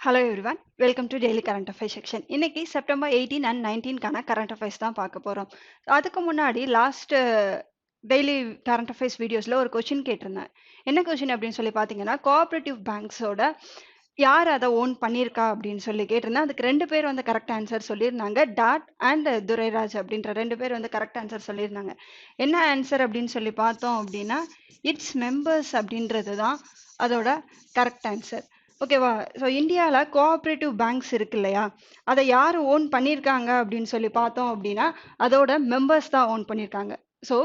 Hello everyone, welcome to Daily Current Affairs section. இன்னைக்கு September 18 and 19க்கான current affairs தான் பார்க்க போகிறோம். அதுக்கு முன்னாடி லாஸ்ட் டெய்லி கரண்ட் அஃபேர்ஸ் வீடியோஸில் ஒரு கொஷின் கேட்டிருந்தேன். என்ன கொஷின் அப்படின்னு சொல்லி பார்த்தீங்கன்னா, கோஆப்ரேட்டிவ் பேங்க்ஸோட யார் அதை ஓன் பண்ணியிருக்கா அப்படின்னு சொல்லி கேட்டிருந்தேன். அதுக்கு 2 பேர் வந்து கரெக்ட் ஆன்சர் சொல்லியிருந்தாங்க. டாட் அண்ட் துரைராஜ் அப்படின்ற 2 பேர் வந்து கரெக்ட் ஆன்சர் சொல்லியிருந்தாங்க. என்ன ஆன்சர் அப்படின்னு சொல்லி பார்த்தோம் அப்படின்னா, இட்ஸ் மெம்பர்ஸ் அப்படின்றது தான் அதோட கரெக்ட் ஆன்சர். ஓகேவா? ஸோ இந்தியாவில் கோஆப்ரேட்டிவ் பேங்க்ஸ் இருக்கு இல்லையா, அதை யார் ஓன் பண்ணியிருக்காங்க அப்படின்னு சொல்லி பார்த்தோம் அப்படின்னா, அதோட மெம்பர்ஸ் தான் ஓன் பண்ணியிருக்காங்க. ஸோ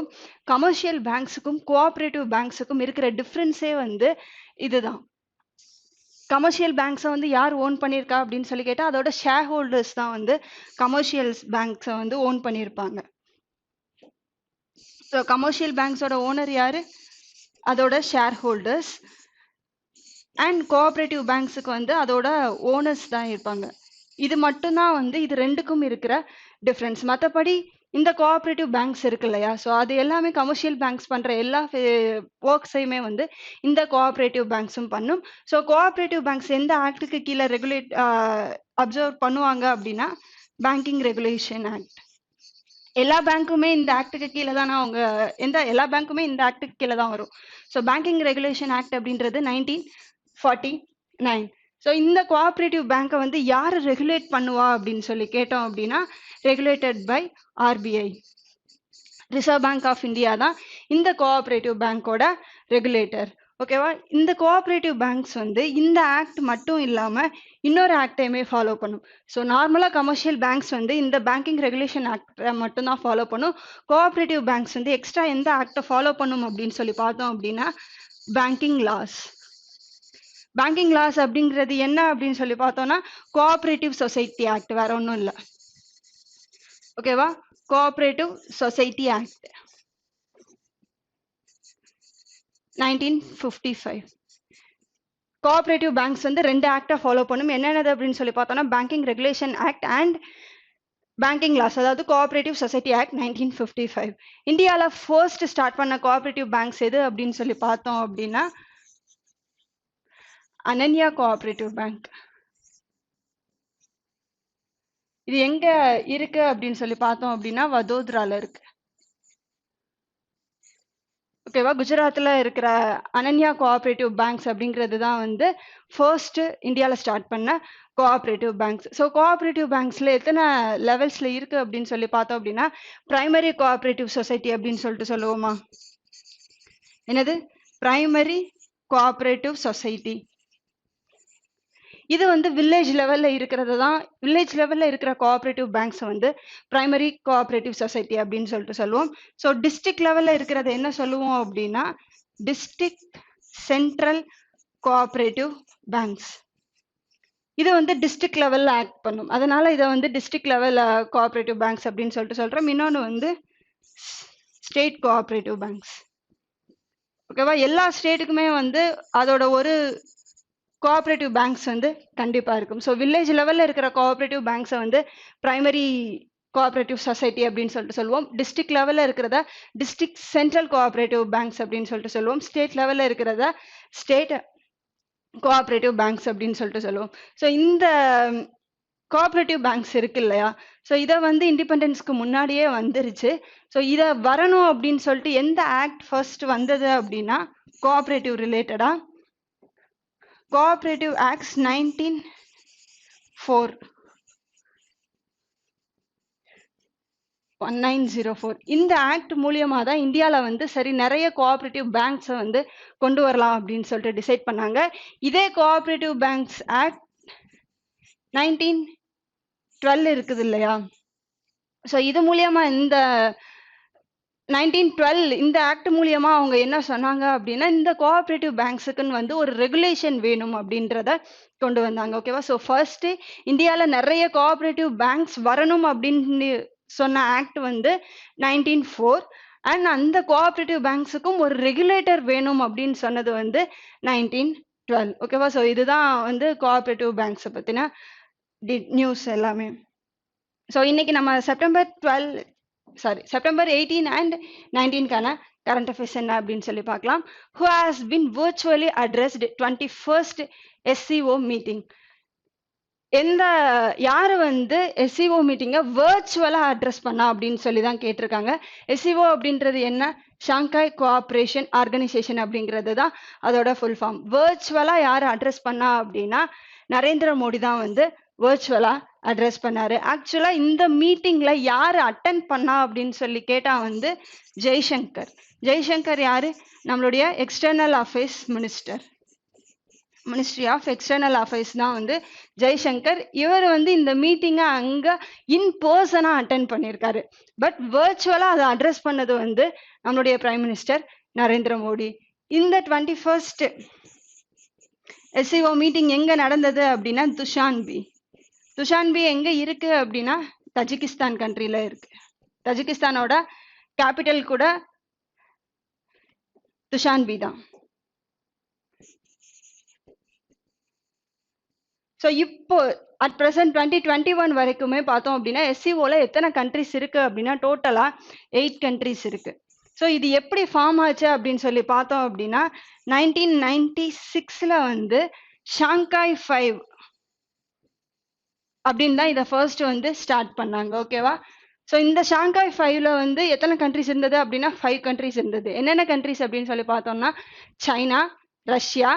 கமர்ஷியல் பேங்க்ஸுக்கும் கோஆப்ரேட்டிவ் பேங்க்ஸுக்கும் இருக்கிற டிஃப்ரென்ஸே வந்து இதுதான். கமர்ஷியல் பேங்க்ஸை வந்து யார் ஓன் பண்ணியிருக்கா அப்படின்னு சொல்லி கேட்டால், அதோட ஷேர் ஹோல்டர்ஸ் தான் வந்து கமர்ஷியல் பேங்க்ஸை வந்து ஓன் பண்ணியிருப்பாங்க. ஸோ கமர்ஷியல் பேங்க்ஸோட ஓனர் யார்? அதோட ஷேர் ஹோல்டர்ஸ். அண்ட் கோஆப்ரேட்டிவ் பேங்க்ஸுக்கு வந்து அதோட ஓனர்ஸ் தான் இருப்பாங்க. இது மட்டும்தான் வந்து இது ரெண்டுக்கும் இருக்கிற டிஃப்ரென்ஸ். மற்றபடி இந்த கோஆப்ரேட்டிவ் பேங்க்ஸ் இருக்கு இல்லையா, ஸோ அது எல்லாமே கமர்ஷியல் பேங்க்ஸ் பண்ணுற எல்லா ஒர்க்ஸையுமே வந்து இந்த கோஆப்ரேட்டிவ் பேங்க்ஸும் பண்ணும். ஸோ கோஆப்ரேட்டிவ் பேங்க்ஸ் எந்த ஆக்டுக்கு கீழே ரெகுலேட் அப்சர்வ் பண்ணுவாங்க அப்படின்னா, பேங்கிங் ரெகுலேஷன் ஆக்ட். எல்லா பேங்க்குமே இந்த ஆக்டுக்கு கீழே தான் எல்லா பேங்க்குமே இந்த ஆக்டுக்கு கீழே தான் வரும். ஸோ பேங்கிங் ரெகுலேஷன் ஆக்ட் அப்படின்றது 1949. ஸோ இந்த கோஆப்ரேட்டிவ் பேங்க்கை வந்து யார் ரெகுலேட் பண்ணுவா அப்படின்னு சொல்லி கேட்டோம் அப்படின்னா, regulated by RBI, Reserve Bank of India தான் இந்த கோஆப்ரேட்டிவ் பேங்க்கோட ரெகுலேட்டர். ஓகேவா? இந்த கோஆப்ரேட்டிவ் பேங்க்ஸ் வந்து இந்த ஆக்ட் மட்டும் இல்லாமல் இன்னொரு ஆக்டையுமே ஃபாலோ பண்ணும். ஸோ நார்மலாக கமர்ஷியல் பேங்க்ஸ் வந்து இந்த பேங்கிங் ரெகுலேஷன் ஆக்டை மட்டும்தான் ஃபாலோ பண்ணும். கோஆப்ரேட்டிவ் பேங்க்ஸ் வந்து எக்ஸ்ட்ரா எந்த ஆக்டை ஃபாலோ பண்ணும் அப்படின்னு சொல்லி பார்த்தோம் அப்படின்னா, பேங்கிங் லாஸ். பேங்கிங் லாஸ் அப்படிங்கிறது என்ன அப்படின்னு சொல்லி பார்த்தோம்னா, கோஆப்ரேட்டிவ் சொசைட்டி ஆக்ட், வேற ஒன்றும் இல்லை. ஓகேவா? Cooperative society act 1955. Cooperative banks வந்து 2 ஆக்டை ஃபாலோ பண்ணும். என்னென்னது அப்படின்னு சொல்லி பார்த்தோம்னா, banking regulation act and banking laws, அதாவது கோஆப்ரேட்டிவ் சொசைட்டி ஆக்ட் 1955. இந்தியாவில் ஃபர்ஸ்ட் ஸ்டார்ட் பண்ண கோஆப்ரேட்டிவ் பேங்க்ஸ் எது அப்படின்னு சொல்லி பார்த்தோம் அப்படின்னா, அனன்யா கோஆப்ரேட்டிவ் பேங்க். இது எங்க இருக்கு அப்படின்னு சொல்லி பார்த்தோம் அப்படின்னா, வதோதரால இருக்கு. ஓகேவா? குஜராத்தில் இருக்கிற அனன்யா கோஆப்ரேட்டிவ் பேங்க்ஸ் அப்படிங்கிறது தான் வந்து ஃபர்ஸ்ட் இந்தியாவில் ஸ்டார்ட் பண்ண கோஆப்ரேட்டிவ் பேங்க்ஸ். ஸோ கோஆப்ரேட்டிவ் பேங்க்ஸில் எத்தனை லெவல்ஸில் இருக்குது அப்படின்னு சொல்லி பார்த்தோம் அப்படின்னா, பிரைமரி கோஆப்ரேட்டிவ் சொசைட்டி அப்படின்னு சொல்லிட்டு சொல்லுவோமா? என்னது? Primary cooperative society. இது வந்து வில்லேஜ் லெவலில் இருக்கிறது தான். வில்லேஜ் லெவலில் இருக்கிற கோஆப்ரேட்டிவ் பேங்க்ஸ் வந்து பிரைமரி கோஆப்ரேட்டிவ் சொசைட்டி அப்படின்னு சொல்லிட்டு சொல்லுவோம். ஸோ டிஸ்ட்ரிக்ட் லெவலில் இருக்கிறத என்ன சொல்லுவோம் அப்படின்னா, டிஸ்ட்ரிக்ட் சென்ட்ரல் கோஆப்ரேட்டிவ் பேங்க்ஸ். இது வந்து டிஸ்ட்ரிக்ட் லெவலில் ஆக்ட் பண்ணும். அதனால இதை வந்து டிஸ்ட்ரிக்ட் லெவல் கோஆப்ரேட்டிவ் பேங்க்ஸ் அப்படின்னு சொல்லிட்டு சொல்கிறோம். இன்னொன்று வந்து ஸ்டேட் கோஆப்ரேட்டிவ் பேங்க்ஸ். ஓகேவா? எல்லா ஸ்டேட்டுக்குமே வந்து அதோட ஒரு கோஆப்ரேட்டிவ் பேங்க்ஸ் வந்து கண்டிப்பாக இருக்கும். ஸோ வில்லேஜ் லெவலில் இருக்கிற கோஆப்ரேட்டிவ் பேங்க்ஸை வந்து பிரைமரி கோஆப்ரேட்டிவ் சொசைட்டி அப்படின்னு சொல்லிட்டு சொல்லுவோம். டிஸ்ட்ரிக்ட் லெவலில் இருக்கிறத டிஸ்ட்ரிக்ட் சென்ட்ரல் கோஆப்ரேட்டிவ் பேங்க்ஸ் அப்படின்னு சொல்லிட்டு சொல்லுவோம். ஸ்டேட் லெவலில் இருக்கிறத ஸ்டேட் கோஆப்ரேட்டிவ் பேங்க்ஸ் அப்படின்னு சொல்லிட்டு சொல்லுவோம். ஸோ இந்த கோஆப்ரேட்டிவ் பேங்க்ஸ் இருக்கு இல்லையா, ஸோ இதை வந்து இண்டிபெண்டன்ஸ்க்கு முன்னாடியே வந்துருச்சு. ஸோ இதை வரணும் அப்படின்னு சொல்லிட்டு எந்த ஆக்ட் ஃபர்ஸ்ட் வந்தது அப்படின்னா, கோஆப்ரேட்டிவ் ரிலேட்டடாக கோஆப்ரேட்டிவ் ஆக்ட்ஸ் 1904. இந்த ஆக்ட் மூலியமாக தான் இந்தியாவில் வந்து சரி நிறைய கோஆப்ரேட்டிவ் பேங்க்ஸை வந்து கொண்டு வரலாம் அப்படின்னு சொல்லிட்டு டிசைட் பண்ணாங்க. இதே கோஆப்ரேட்டிவ் பேங்க்ஸ் ஆக்ட் 1912 இருக்குது இல்லையா, ஸோ இது மூலியமா இந்த 1912 இந்த ஆக்ட் மூலியமா அவங்க என்ன சொன்னாங்க அப்படின்னா, இந்த கோஆப்ரேட்டிவ் பேங்க்ஸுக்குன்னு வந்து ஒரு ரெகுலேஷன் வேணும் அப்படின்றத கொண்டு வந்தாங்க. ஓகேவா? ஸோ ஃபர்ஸ்ட் இந்தியாவில் நிறைய கோஆப்ரேட்டிவ் பேங்க்ஸ் வரணும் அப்படின்னு சொன்ன ஆக்ட் வந்து 1904. அண்ட் அந்த கோஆப்ரேட்டிவ் பேங்க்ஸுக்கும் ஒரு ரெகுலேட்டர் வேணும் அப்படின்னு சொன்னது வந்து 1912. ஓகேவா? ஸோ இதுதான் வந்து கோஆப்ரேட்டிவ் பேங்க்ஸை பற்றின நியூஸ் எல்லாமே. ஸோ இன்னைக்கு நம்ம செப்டம்பர் 18 and 19க்கான கரண்ட் அஃபேர்ஸ் என்ன அப்படின்னு சொல்லி பார்க்கலாம். Who has been virtually addressed 21st SCO meeting? எந்த யாரு வந்து எஸ்சிஓ மீட்டிங்கை வேர்ச்சுவலா அட்ரஸ் பண்ணா அப்படின்னு சொல்லி தான் கேட்டிருக்காங்க. எஸ்சிஓ அப்படின்றது என்ன? ஷாங்காய் கோஆப்ரேஷன் ஆர்கனைசேஷன் அப்படிங்கிறது தான் அதோட ஃபுல் ஃபார்ம். வேர்ச்சுவலா யார் அட்ரஸ் பண்ணா அப்படின்னா நரேந்திர மோடி தான் வந்து வேர்ச்சுவலா அட்ரஸ் பண்ணாரு. ஆக்சுவலா இந்த மீட்டிங்ல யார் அட்டன் பண்ணா அப்படின்னு சொல்லி கேட்டா வந்து ஜெய்சங்கர். ஜெய்சங்கர் யாரு? நம்மளுடைய external affairs minister, ministry of external affairs தான் வந்து ஜெய்சங்கர். இவர் வந்து இந்த மீட்டிங்கை அங்க இன் பர்சனா அட்டன் பண்ணியிருக்காரு. பட் வேர்ச்சுவலா அதை அட்ரஸ் பண்ணது வந்து நம்மளுடைய பிரைம் மினிஸ்டர் நரேந்திர மோடி. இந்த 21st எஸ்சிஓ மீட்டிங் எங்க நடந்தது அப்படின்னா துஷான்பி. துஷான்பி எங்க இருக்கு அப்படின்னா தஜிகிஸ்தான் கண்ட்ரில இருக்கு. தஜிகிஸ்தானோட கேபிட்டல் கூட துஷான்பி தான். ஸோ இப்போ அட் ப்ரெசென்ட் 2021 வரைக்குமே பார்த்தோம் அப்படின்னா எஸ்சிஓல எத்தனை கண்ட்ரிஸ் இருக்கு அப்படின்னா டோட்டலா 8 கண்ட்ரிஸ் இருக்கு. ஸோ இது எப்படி ஃபார்ம் ஆச்சு அப்படின்னு சொல்லி பார்த்தோம் அப்படின்னா 1996ல வந்து ஷாங்காய் 5 அப்படின்னு தான் இதை ஃபர்ஸ்ட் வந்து ஸ்டார்ட் பண்ணாங்க. ஓகேவா? ஸோ இந்த ஷாங்காய் 5ல வந்து எத்தனை கண்ட்ரிஸ் இருந்தது அப்படின்னா 5 கண்ட்ரிஸ் இருந்தது. என்னென்ன கண்ட்ரிஸ் அப்படின்னு சொல்லி பார்த்தோம்னா China, Russia,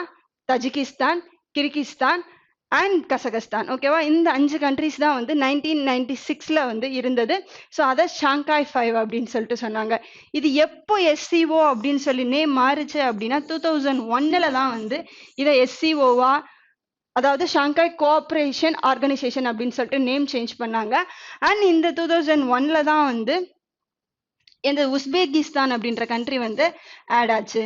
Tajikistan, Kyrgyzstan and Kazakhstan. ஓகேவா? இந்த 5 கண்ட்ரிஸ் தான் வந்து 1996ல வந்து இருந்தது. ஸோ அதை ஷாங்காய் 5 அப்படின்னு சொல்லிட்டு சொன்னாங்க. இது எப்போ எஸ்சிஓ அப்படின்னு சொல்லி நேம் மாறுச்சு அப்படின்னா 2001ல தான் வந்து இதை எஸ்சிஓவா, அதாவது ஷாங்காய் கோஆப்ரேஷன் ஆர்கனைசேஷன் அப்படின்னு சொல்லிட்டு நேம் சேஞ்ச் பண்ணாங்க. அண்ட் இந்த 2001ல தான் வந்து இந்த உஸ்பெகிஸ்தான் அப்படின்ற கண்ட்ரி வந்து ஆட் ஆச்சு.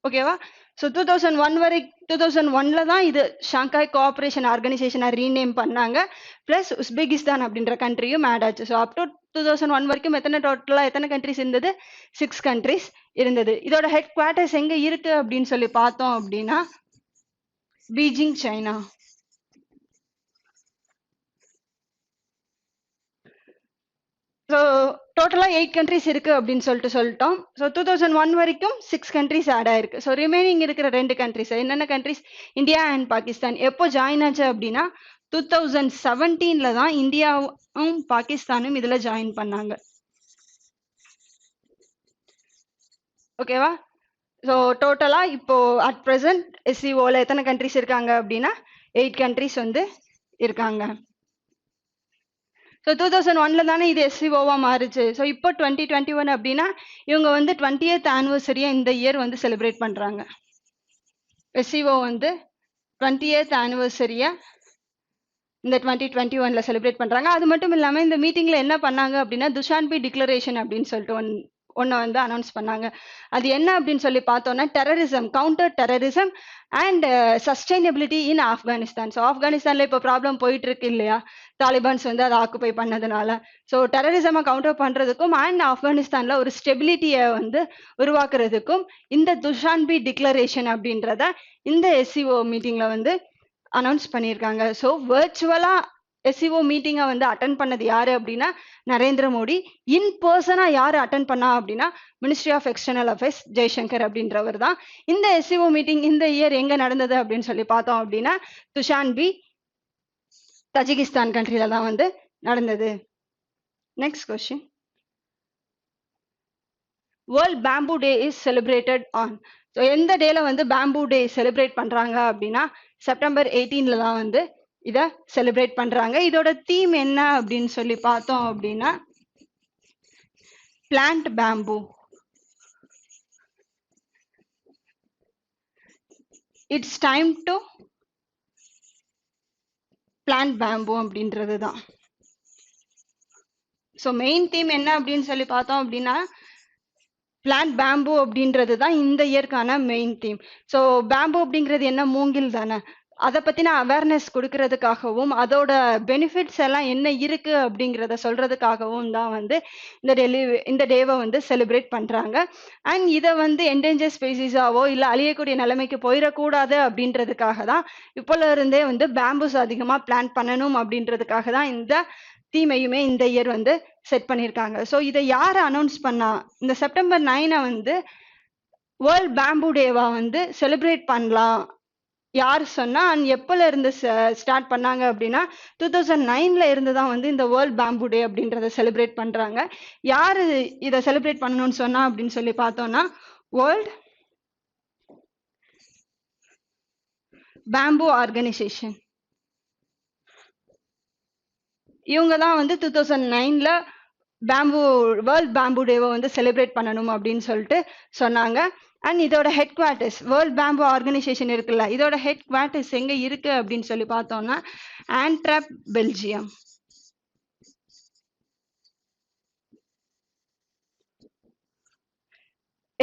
ஓகேவா? ஸோ 2001ல தான் இது ஷாங்காய் கோஆப்ரேஷன் ஆர்கனைசேஷனை ரீநேம் பண்ணாங்க. பிளஸ் உஸ்பெகிஸ்தான் அப்படின்ற கண்ட்ரியும் ஆட் ஆச்சு. ஸோ அப் டு 2001 வரைக்கும் எத்தனை கண்ட்ரிஸ் இருந்தது? 6 கண்ட்ரிஸ் இருந்தது. இதோட ஹெட் குவார்ட்டர்ஸ் எங்க இருக்கு அப்படின்னு சொல்லி பார்த்தோம் அப்படின்னா பீஜிங், சைனா. ஸோ டோட்டலாக 8 கண்ட்ரிஸ் இருக்கு அப்படின்னு சொல்லிட்டோம். ஸோ 2001 வரைக்கும் 6 கண்ட்ரிஸ் ஆட் ஆயிருக்கு. ஸோ ரிமைனிங் இருக்கிற 2 கண்ட்ரிஸ் என்னென்ன கண்ட்ரிஸ்? India and Pakistan. எப்போ ஜாயின் ஆச்சு அப்படின்னா 2017ல தான் இந்தியாவும் பாகிஸ்தானும் இதுல ஜாயின் பண்ணாங்க. ஓகேவா? ஸோ டோட்டலா இப்போ அட் ப்ரெசென்ட் எஸ்சிஓல எத்தனை கண்ட்ரிஸ் இருக்காங்க அப்படின்னா 8 கண்ட்ரிஸ் வந்து இருக்காங்க. ஸோ 2001ல தானே இது எஸ்சிஓவா மாறுச்சு. ஸோ இப்போ 2021 அப்படின்னா இவங்க வந்து 20th ஆனிவர்சரியா இந்த இயர் வந்து செலிப்ரேட் பண்றாங்க. எஸ்சிஓ வந்து 20th ஆனிவர்சரியா இந்த 2021ல செலிப்ரேட் பண்றாங்க. அது மட்டும் இல்லாம இந்த மீட்டிங்ல என்ன பண்ணாங்க அப்படின்னா துஷான்பி டிக்ளரேஷன் அப்படின்னு சொல்லிட்டு ஒன்று வந்து அனௌன்ஸ் பண்ணாங்க. அது என்ன அப்படின்னு சொல்லி பார்த்தோம்னா terrorism, counter terrorism and sustainability in Afghanistan. So ஆப்கானிஸ்தான்ல இப்போ ப்ராப்ளம் போயிட்டு இருக்கு இல்லையா, தாலிபான்ஸ் வந்து அதை ஆக்குபை பண்ணதுனால. ஸோ டெரரிசமை கவுண்டர் பண்றதுக்கும் அண்ட் ஆப்கானிஸ்தான்ல ஒரு ஸ்டெபிலிட்டியை வந்து உருவாக்குறதுக்கும் இந்த துஷான்பி டிக்ளரேஷன் அப்படின்றத இந்த எஸ்சிஓ மீட்டிங்ல வந்து அனௌன்ஸ் பண்ணியிருக்காங்க. ஸோ வர்ச்சுவலா எஸ்சிஓ மீட்டிங்கை வந்து அட்டன் பண்ணது யாரு அப்படின்னா நரேந்திர மோடி. இன் பர்சனா யாரு அட்டன் பண்ணா அப்படின்னா ministry of external affairs Jaishankar அப்படின்றவர் தான். இந்த எஸ்சிஓ மீட்டிங் இந்த இயர் எங்க நடந்தது அப்படின்னு சொல்லி பார்த்தோம் அப்படின்னா துஷான்பி, தஜிகிஸ்தான் கண்ட்ரில தான் வந்து நடந்தது. Next question. World bamboo day is celebrated on. So எந்த டேல வந்து பேம்பு டே செலிப்ரேட் பண்றாங்க அப்படின்னா செப்டம்பர் 18ல தான் வந்து இதை செலிப்ரேட் பண்றாங்க. இதோட தீம் என்ன அப்படின்னு சொல்லி பார்த்தோம் அப்படின்னா plant bamboo. It's time to plant bamboo அப்படின்றது தான். ஸோ மெயின் தீம் என்ன அப்படின்னு சொல்லி பார்த்தோம் அப்படின்னா பிளான்ட் பேம்பு அப்படின்றது தான் இந்த இயற்கான மெயின் தீம். ஸோ பேம்பு அப்படிங்கிறது என்ன? மூங்கில் தானே. அதை பத்தின அவேர்னஸ் கொடுக்கறதுக்காகவும் அதோட பெனிஃபிட்ஸ் எல்லாம் என்ன இருக்கு அப்படிங்கிறத சொல்றதுக்காகவும் தான் வந்து இந்த டேவை வந்து செலிப்ரேட் பண்றாங்க. அண்ட் இதை வந்து என்டேஞ்சர் ஸ்பீசிஸாவோ இல்லை அழியக்கூடிய நிலைமைக்கு போயிடக்கூடாது அப்படின்றதுக்காக தான் இப்போல இருந்தே வந்து பேம்பூஸ் அதிகமா பிளான்ட் பண்ணணும் அப்படின்றதுக்காக தான் இந்த தீமையுமே இந்த இயர் வந்து செட் பண்ணியிருக்காங்க. ஸோ இதை யார் அனௌன்ஸ் பண்ணா? இந்த செப்டம்பர் 9 வந்து வேர்ல்ட் பேம்பு டேவா வந்து செலிப்ரேட் பண்ணலாம் யார் சொன்னா அண்ட் எப்போல இருந்து ஸ்டார்ட் பண்ணாங்க அப்படின்னா 2009ல இருந்து தான் வந்து இந்த வேர்ல்ட் பேம்பு டே அப்படின்றத செலிப்ரேட் பண்றாங்க. யாரு இதை செலிப்ரேட் பண்ணணும்னு சொன்னா அப்படின்னு சொல்லி பார்த்தோம்னா வேர்ல்ட் பேம்பு ஆர்கனைசேஷன். இவங்க தான் வந்து 2009ல பேம்பு வேர்ல்ட் பேம்பு டேவை வந்து செலிப்ரேட் பண்ணணும் அப்படின்னு சொல்லிட்டு சொன்னாங்க. அண்ட் இதோட head quarters world bamboo organisation இருக்குல்ல, இதோட ஹெட் குவார்ட்டர்ஸ் எங்க இருக்கு அப்படின்னு சொல்லி பார்த்தோம்னா ஆண்ட்ராப், பெல்ஜியம்.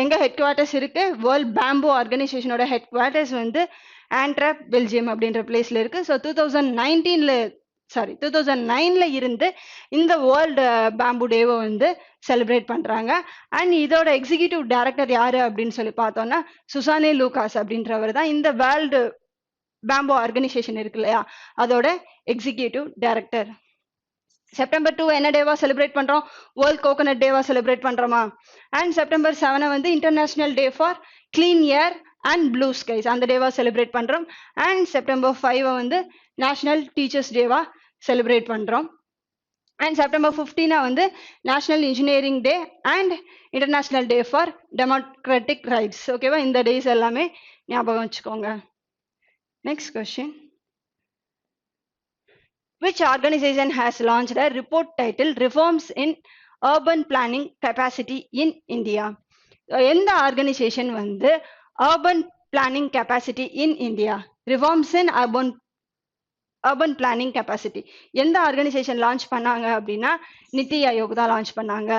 எங்க ஹெட் குவார்ட்டர்ஸ் இருக்கு? வேர்ல்ட் பேம்பு ஆர்கனைசேஷனோட ஹெட் குவார்ட்டர்ஸ் வந்து ஆண்ட்ராப், பெல்ஜியம் அப்படின்ற பிளேஸ்ல இருக்கு. ஸோ 2009ல இருந்து இந்த வேர்ல்டு பேம்பு டேவை வந்து செலிப்ரேட் பண்றாங்க. அண்ட் இதோட எக்ஸிகியூட்டிவ் டைரக்டர் யாரு அப்படின்னு சொல்லி பார்த்தோம்னா சுசானே லூகாஸ் அப்படின்றவர் தான் இந்த வேர்ல்டு பேம்பு ஆர்கனைசேஷன் இருக்கு இல்லையா, அதோட எக்ஸிகியூட்டிவ் டைரக்டர். செப்டம்பர் 2 என்ன டேவா செலிப்ரேட் பண்றோம்? வேர்ல்ட் கோகனட் டேவா செலிப்ரேட் பண்றோமா? அண்ட் செப்டம்பர் 7 வந்து international day for clean air and blue skies, அந்த டேவா செலிப்ரேட் பண்றோம். அண்ட் செப்டம்பர் 5 வந்து நேஷனல் டீச்சர்ஸ் டேவா செலிப்ரேட் பண்றோம். அண்ட் செப்டம்பர் 15 வந்து national engineering day and international day for democratic rights. ஓகேவா? இந்த டேஸ் எல்லாமே ஞாபகம் வச்சுக்கோங்க. Next question. Which organization has launched a report titled Reforms in Urban Planning Capacity in India? எந்த organisation வந்து urban planning capacity in India, reforms in urban planning capacity எந்த organisation launch பண்ணாங்க அப்படின்னா நிதி ஆயோக் தான் லான்ச் பண்ணாங்க.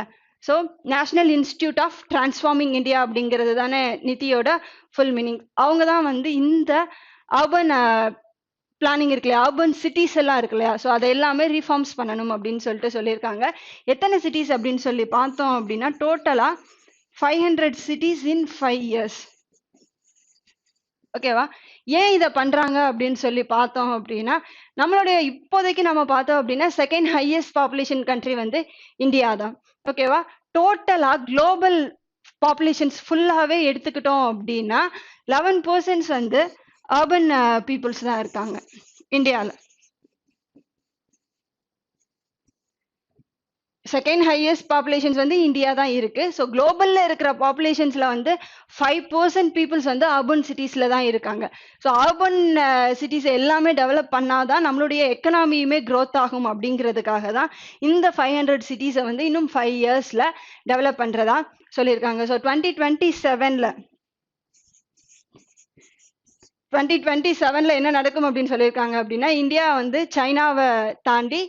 So national institute of transforming India அப்படிங்கிறது தானே நிதியோட full meaning. அவங்க தான் வந்து இந்த அர்பன் பிளானிங் இருக்கு இல்லையா, அர்பன் சிட்டிஸ் எல்லாம் இருக்கு இல்லையா, ஸோ அதை எல்லாமே ரீஃபார்ம்ஸ் பண்ணணும் அப்படின்னு சொல்லிட்டு சொல்லியிருக்காங்க. எத்தனை சிட்டிஸ் அப்படின்னு சொல்லி பார்த்தோம் அப்படின்னா டோட்டலா 500 சிட்டிஸ் இன் 5 years. ஓகேவா? ஏன் இதை பண்றாங்க அப்படின்னு சொல்லி பார்த்தோம் அப்படின்னா நம்மளுடைய இப்போதைக்கு நம்ம பார்த்தோம் அப்படின்னா செகண்ட் ஹையஸ்ட் பாப்புலேஷன் கண்ட்ரி வந்து இந்தியா தான். ஓகேவா? டோட்டலா குளோபல் பாப்புலேஷன்ஸ் ஃபுல்லாவே எடுத்துக்கிட்டோம் அப்படின்னா 11% வந்து அர்பன் பீப்புள்ஸ் தான் இருக்காங்க இந்தியாவில். செகண்ட் ஹையஸ்ட் பாப்புலேஷன்ஸ் வந்து இந்தியா தான் இருக்கு. ஸோ குளோபல்ல இருக்கிற பாப்புலேஷன்ஸ்ல வந்து 5% பீப்புள்ஸ் வந்து அர்பன் சிட்டிஸ்ல தான் இருக்காங்க. ஸோ அர்பன் சிட்டிஸ் எல்லாமே டெவலப் பண்ணாதான் நம்மளுடைய எக்கனாமியுமே க்ரோத் ஆகும் அப்படிங்கிறதுக்காக தான் இந்த 500 சிட்டிஸை வந்து இன்னும் 5 yearsல டெவலப் பண்றதா சொல்லியிருக்காங்க. ஸோ 2027ல என்ன நடக்கும் அப்படின்னு சொல்லியிருக்காங்க அப்படின்னா இந்தியா வந்து சைனாவை தாண்டி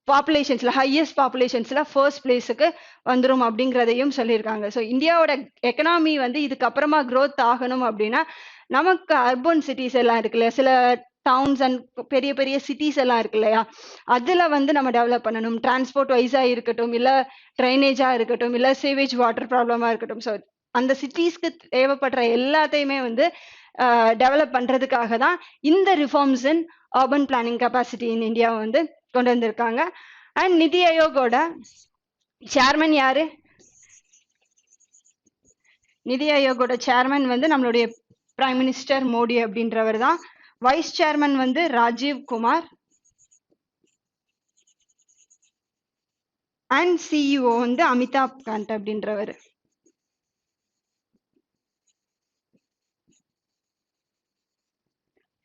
பாப்புலேஷன்ஸ்ல ஹையஸ்ட் பாப்புலேஷன்ஸ்ல ஃபர்ஸ்ட் பிளேஸுக்கு வந்துடும் அப்படிங்கிறதையும் சொல்லியிருக்காங்க. ஸோ இந்தியாவோட எக்கனாமி வந்து இதுக்கப்புறமா க்ரோத் ஆகணும் அப்படின்னா நமக்கு அர்பன் சிட்டிஸ் எல்லாம் இருக்கு இல்லையா, சில டவுன்ஸ் அண்ட் பெரிய பெரிய சிட்டிஸ் எல்லாம் இருக்கு இல்லையா, அதுல வந்து நம்ம டெவலப் பண்ணணும். டிரான்ஸ்போர்ட் வைஸா இருக்கட்டும், இல்ல ட்ரைனேஜா இருக்கட்டும், இல்ல சேவேஜ் வாட்டர் ப்ராப்ளமா இருக்கட்டும். ஸோ அந்த சிட்டிஸ்க்கு தேவைப்படுற எல்லாத்தையுமே வந்து டெவலப் பண்றதுக்காக தான் இந்த reforms in urban planning capacity in India வந்து கொண்டு வந்திருக்காங்க. அண்ட் நிதி ஆயோகோட சேர்மன் யாரு? நிதி ஆயோகோட சேர்மன் வந்து நம்மளுடைய பிரைம் மினிஸ்டர் மோடி அப்படின்றவர் தான். வைஸ் சேர்மன் வந்து ராஜீவ் குமார் அண்ட் சிஇஓ வந்து அமிதாப் காந்த் அப்படின்றவர்.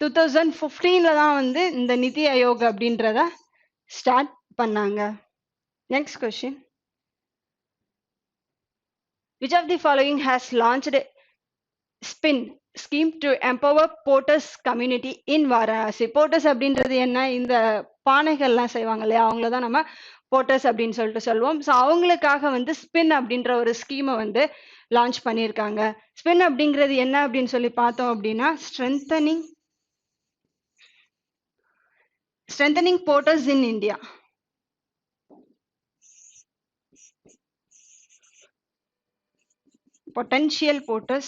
டூ 2015ல தான் வந்து இந்த நிதி ஆயோக் அப்படின்றத ஸ்டார்ட் பண்ணாங்க. Next question. Which of the following has launched SPIN scheme to empower porters community in Varanasi? porters அப்படின்றது என்ன? இந்த பானைகள்லாம் செய்வாங்க இல்லையா, அவங்கள தான் நம்ம போர்ட்டர்ஸ் அப்படின்னு சொல்லிட்டு சொல்லுவோம். ஸோ அவங்களுக்காக வந்து ஸ்பின் அப்படின்ற ஒரு ஸ்கீமை வந்து லான்ச் பண்ணியிருக்காங்க. ஸ்பின் அப்படிங்கிறது என்ன அப்படின்னு சொல்லி பார்த்தோம் அப்படின்னா strengthening porters in India. Potential porters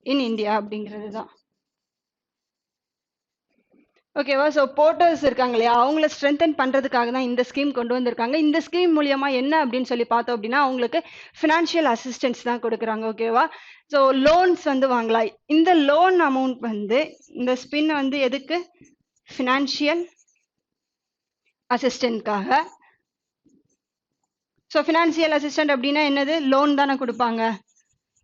in India அப்படிங்கிறது தான். ஓகேவா? ஸோ போர்ட்டர்ஸ் இருக்காங்க இல்லையா, அவங்கள ஸ்ட்ரென்தன் பண்றதுக்காக தான் இந்த ஸ்கீம் கொண்டு வந்திருக்காங்க. இந்த ஸ்கீம் மூலியமா என்ன அப்படின்னு சொல்லி பார்த்தோம் அப்படின்னா, அவங்களுக்கு ஃபினான்ஷியல் அசிஸ்டன்ஸ் தான் கொடுக்குறாங்க. ஓகேவா? ஸோ லோன்ஸ் வந்து வாங்கலாம். இந்த லோன் அமௌண்ட் வந்து இந்த ஸ்பின் வந்து எதுக்கு? ஃபினான்ஷியல் அசிஸ்டன்ட்காக. ஸோ ஃபினான்ஷியல் அசிஸ்டன்ட் அப்படின்னா என்னது? லோன் தானே கொடுப்பாங்க.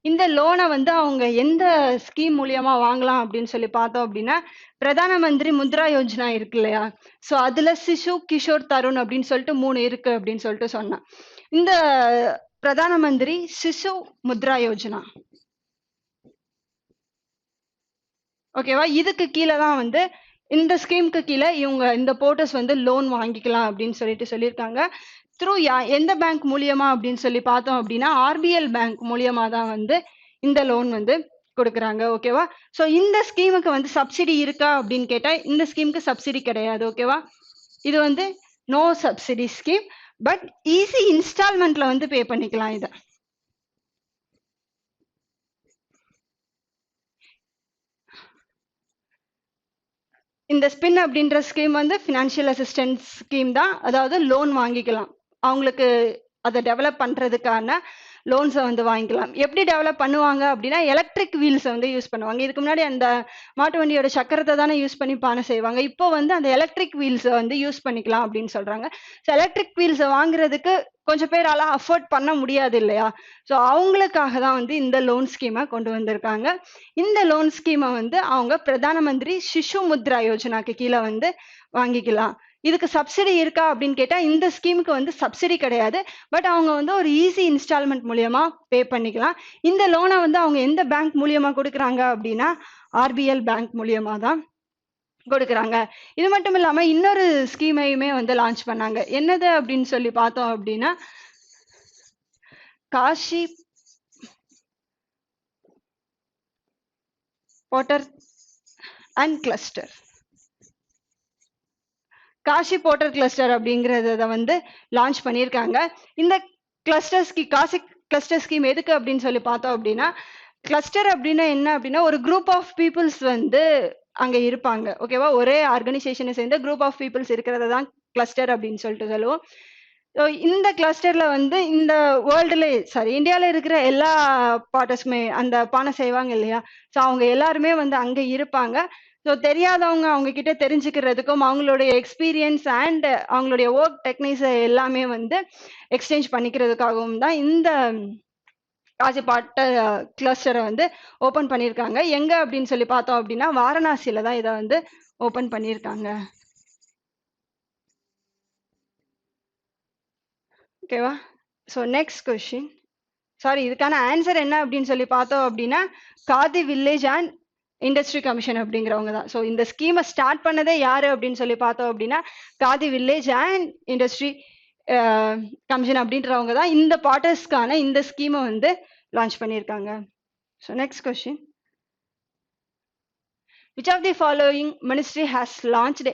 இந்த லோனை வந்து அவங்க எந்த ஸ்கீம் மூலியமா வாங்கலாம் அப்படின்னு சொல்லி பார்த்தோம் அப்படின்னா, பிரதான மந்திரி முத்ரா யோஜனா இருக்கு இல்லையா, ஸோ அதுல சிசு கிஷோர் தருண் அப்படின்னு சொல்லிட்டு 3 இருக்கு அப்படின்னு சொல்லிட்டு சொன்னேன். இந்த பிரதான மந்திரி சிசு முத்ரா யோஜனா, ஓகேவா, இதுக்கு கீழே தான் வந்து இந்த ஸ்கீமுக்கு கீழே இவங்க இந்த போர்ட்டர்ஸ் வந்து லோன் வாங்கிக்கலாம் அப்படின்னு சொல்லிட்டு சொல்லியிருக்காங்க. த்ரூ எந்த பேங்க் மூலியமா அப்படின்னு சொல்லி பார்த்தோம் அப்படின்னா, ஆர்பிஎல் பேங்க் மூலியமா தான் வந்து இந்த லோன் வந்து கொடுக்குறாங்க. ஓகேவா? ஸோ இந்த ஸ்கீமுக்கு வந்து சப்சிடி இருக்கா அப்படின்னு கேட்டா, இந்த ஸ்கீமுக்கு சப்சிடி கிடையாது. ஓகேவா? இது வந்து no subsidy scheme, but easy இன்ஸ்டால்மெண்ட்ல வந்து பே பண்ணிக்கலாம் இதை. இந்த ஸ்பின் அப்படின்ற ஸ்கீம் வந்து ஃபினான்ஷியல் அசிஸ்டன்ஸ் ஸ்கீம் தான், அதாவது லோன் வாங்கிக்கலாம். அவங்களுக்கு அதை டெவலப் பண்றதுக்கான லோன்ஸை வந்து வாங்கிக்கலாம். எப்படி டெவலப் பண்ணுவாங்க அப்படின்னா, எலக்ட்ரிக் வீல்ஸை வந்து யூஸ் பண்ணுவாங்க. இதுக்கு முன்னாடி அந்த மாட்டு வண்டியோட சக்கரத்தை தானே யூஸ் பண்ணி பானை செய்வாங்க. இப்போ வந்து அந்த எலக்ட்ரிக் வீல்ஸை வந்து யூஸ் பண்ணிக்கலாம் அப்படின்னு சொல்றாங்க. ஸோ எலக்ட்ரிக் வீல்ஸை வாங்குறதுக்கு கொஞ்சம் பேரால அஃபோர்ட் பண்ண முடியாது இல்லையா, ஸோ அவங்களுக்காக தான் வந்து இந்த லோன் ஸ்கீமை கொண்டு வந்திருக்காங்க. இந்த லோன் ஸ்கீமை வந்து அவங்க பிரதான மந்திரி சிசு முத்ரா யோஜனாக்கு கீழே வந்து வாங்கிக்கலாம். இதுக்கு சப்சிடி இருக்கா அப்படின்னு கேட்டா, இந்த ஸ்கீமுக்கு வந்து சப்சிடி கிடையாது, பட் அவங்க வந்து ஒரு ஈஸி இன்ஸ்டால்மெண்ட் மூலியமா பே பண்ணிக்கலாம். இந்த லோனை வந்து அவங்க எந்த பேங்க் மூலியமா கொடுக்குறாங்க அப்படின்னா, ஆர்பிஎல் பேங்க் மூலியமா தான் கொடுக்குறாங்க. இது மட்டும் இல்லாம இன்னொரு ஸ்கீமையுமே வந்து லான்ச் பண்ணாங்க. என்னது அப்படின்னு சொல்லி பார்த்தோம் அப்படின்னா, Kashi porter and cluster. Kashi porter cluster அப்படிங்கறத வந்து லான்ச் பண்ணியிருக்காங்க. இந்த cluster scheme, Kashi cluster scheme எதுக்கு அப்படின்னு சொல்லி பார்த்தோம் அப்படின்னா, கிளஸ்டர் அப்படின்னா என்ன அப்படின்னா, ஒரு குரூப் ஆஃப் பீப்புள்ஸ் வந்து அங்க இருப்பாங்க. ஓகேவா? ஒரே ஆர்கனைசேஷனை சேர்ந்த குரூப் ஆஃப் பீப்புள்ஸ் இருக்கிறத தான் கிளஸ்டர் அப்படின்னு சொல்லிட்டு சொல்லுவோம். ஸோ இந்த கிளஸ்டர்ல வந்து இந்த வேர்ல்டுல, சாரி, இந்தியாவில் இருக்கிற எல்லா பார்ட்டர்ஸுமே அந்த பானை செய்வாங்க இல்லையா, ஸோ அவங்க எல்லாருமே வந்து அங்க இருப்பாங்க. ஸோ தெரியாதவங்க அவங்க கிட்ட தெரிஞ்சுக்கிறதுக்கும், அவங்களுடைய எக்ஸ்பீரியன்ஸ் அண்ட் அவங்களுடைய ஒர்க் டெக்னிக்ஸ் எல்லாமே வந்து எக்ஸ்சேஞ்ச் பண்ணிக்கிறதுக்காகவும் தான் இந்த காசி பாட்டர் கிளஸ்டரை வந்து ஓபன் பண்ணியிருக்காங்க. எங்க அப்படின்னு சொல்லி பார்த்தோம் அப்படின்னா, வாரணாசியில தான் இதை வந்து ஓபன் பண்ணியிருக்காங்க. ஓகேவா? ஸோ நெக்ஸ்ட் கொஸ்டின், சாரி, இதுக்கான ஆன்சர் என்ன அப்படின்னு சொல்லி பார்த்தோம் அப்படின்னா, khadi village and industry commission அப்படிங்கிறவங்க தான். ஸோ இந்த ஸ்கீமை ஸ்டார்ட் பண்ணதே யாரு அப்படின்னு சொல்லி பார்த்தோம் அப்படின்னா, khadi village and industry commission அப்படின்றவங்க தான் இந்த பாட்டர்ஸ்க்கான இந்த ஸ்கீமை வந்து லான்ச் பண்ணியிருக்காங்க. So next question, which of the following ministry has launched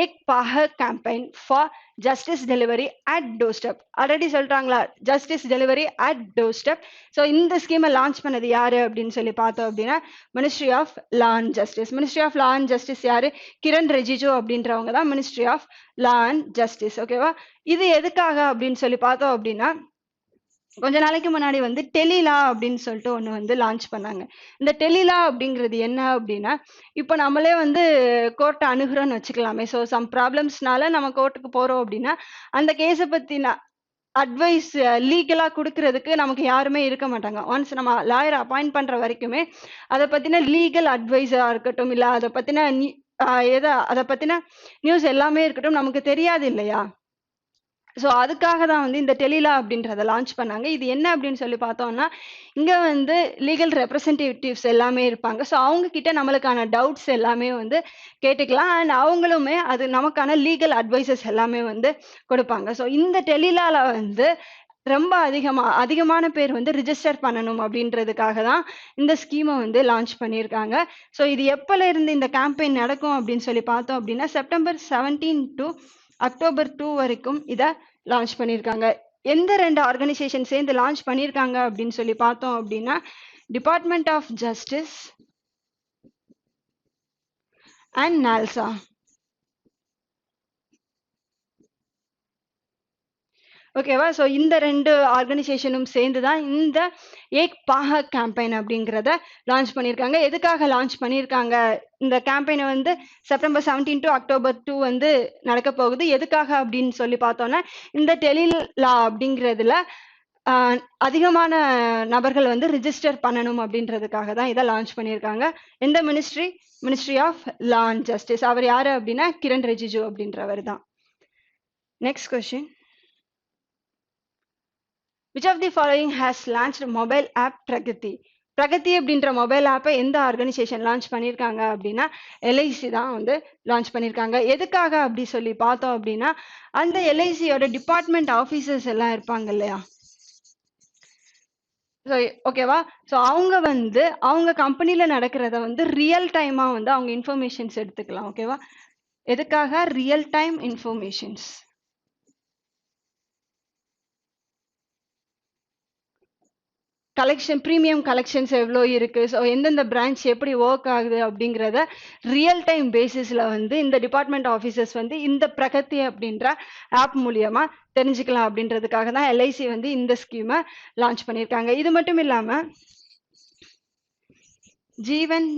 Ek Pahar campaign for justice delivery at doorstep? Already சொல்றாங்களா, justice delivery at doorstep. So இந்த ஸ்கீமை லான்ச் பண்ணது யாரு அப்படின்னு சொல்லி பார்த்தோம் அப்படின்னா, ministry of law and justice. Ministry of law and justice யாரு? கிரண் ரிஜிஜு அப்படின்றவங்க தான் ministry of law and justice. ஓகேவா? இது எதுக்காக அப்படின்னு சொல்லி பார்த்தோம் அப்படின்னா, கொஞ்ச நாளைக்கு முன்னாடி வந்து டெலிலா அப்படின்னு சொல்லிட்டு ஒன்று வந்து லான்ச் பண்ணாங்க. இந்த டெலிலா அப்படிங்கிறது என்ன அப்படின்னா, இப்போ நம்மளே வந்து கோர்ட்டை அணுகிறோம்னு வச்சுக்கலாமே. ஸோ சம் ப்ராப்ளம்ஸ்னால நம்ம கோர்ட்டுக்கு போறோம் அப்படின்னா, அந்த கேஸை பத்தின அட்வைஸ் லீகலா கொடுக்கறதுக்கு நமக்கு யாருமே இருக்க மாட்டாங்க. ஒன்ஸ் நம்ம லாயர் அப்பாயிண்ட் பண்ற வரைக்குமே அதை பத்தின லீகல் அட்வைஸா இருக்கட்டும், இல்ல அதை பத்தின அதை பத்தின நியூஸ் எல்லாமே இருக்கட்டும், நமக்கு தெரியாது இல்லையா. ஸோ அதுக்காக தான் வந்து இந்த டெலிலா அப்படின்றத லான்ச் பண்ணாங்க. இது என்ன அப்படின்னு சொல்லி பார்த்தோம்னா, இங்க வந்து லீகல் ரெப்ரசன்டேட்டிவ்ஸ் எல்லாமே இருப்பாங்க. ஸோ அவங்க கிட்ட நம்மளுக்கான டவுட்ஸ் எல்லாமே வந்து கேட்டுக்கலாம். அண்ட் அவங்களுமே அது நமக்கான லீகல் அட்வைசஸ் எல்லாமே வந்து கொடுப்பாங்க. ஸோ இந்த டெலிலால வந்து ரொம்ப அதிகமான பேர் வந்து ரிஜிஸ்டர் பண்ணணும் அப்படின்றதுக்காக தான் இந்த ஸ்கீமை வந்து லான்ச் பண்ணியிருக்காங்க. ஸோ இது எப்பல இருந்து இந்த கேம்பெயின் நடக்கும் அப்படின்னு சொல்லி பார்த்தோம் அப்படின்னா, செப்டம்பர் 17 டு அக்டோபர் 2 வரைக்கும் இதை லான்ச் பண்ணியிருக்காங்க. எந்த 2 ஆர்கனைசேஷன் சேர்ந்து லான்ச் பண்ணியிருக்காங்க அப்படின்னு சொல்லி பார்த்தோம் அப்படின்னா, டிபார்ட்மெண்ட் ஆஃப் ஜஸ்டிஸ் அண்ட் நால்சா. ஓகேவா? ஸோ இந்த 2 ஆர்கனைசேஷனும் சேர்ந்து தான் இந்த ஏக் பாஹக் கேம்பெயின் அப்படிங்கிறத லான்ச் பண்ணியிருக்காங்க. எதுக்காக லான்ச் பண்ணியிருக்காங்க? இந்த கேம்பெயினை வந்து செப்டம்பர் 17 டு அக்டோபர் 2 வந்து நடக்க போகுது. எதுக்காக அப்படின்னு சொல்லி பார்த்தோன்னா, இந்த டெலிலா அப்படிங்கிறதுல அதிகமான நபர்கள் வந்து ரிஜிஸ்டர் பண்ணணும் அப்படின்றதுக்காக தான் இதை லான்ச் பண்ணியிருக்காங்க. எந்த ministry? Ministry of law and justice. அவர் யாரு அப்படின்னா கிரண் ரிஜிஜு அப்படின்றவர் தான். Next question. Which of the following has launched mobile app Pragati? Pragati அப்படின்ற மொபைல் ஆப்பை எந்த ஆர்கனைசேஷன் லான்ச் பண்ணியிருக்காங்க அப்படின்னா எல்ஐசி தான் வந்து லான்ச் பண்ணியிருக்காங்க. எதுக்காக அப்படி சொல்லி பார்த்தோம் அப்படின்னா, அந்த எல்ஐசியோட டிபார்ட்மெண்ட் ஆஃபீஸர்ஸ் எல்லாம் இருப்பாங்க இல்லையா, ஸோ ஓகேவா, ஸோ அவங்க வந்து அவங்க கம்பெனியில் நடக்கிறத வந்து ரியல் டைமாக வந்து அவங்க இன்ஃபர்மேஷன்ஸ் எடுத்துக்கலாம். ஓகேவா, எதுக்காக? Real time informations. Collection, premium collections எவ்வளோ இருக்குது, ஸோ எந்தெந்த பிரான்ச் எப்படி ஒர்க் ஆகுது அப்படிங்கிறத ரியல் டைம் பேசிஸில் வந்து இந்த டிபார்ட்மெண்ட் ஆஃபீஸர்ஸ் வந்து இந்த பிரகதி அப்படின்ற ஆப் மூலியமாக தெரிஞ்சுக்கலாம் அப்படின்றதுக்காக தான் எல்ஐசி வந்து இந்த ஸ்கீமை லான்ச் பண்ணியிருக்காங்க. இது மட்டும் இல்லாமல் ஜீவன்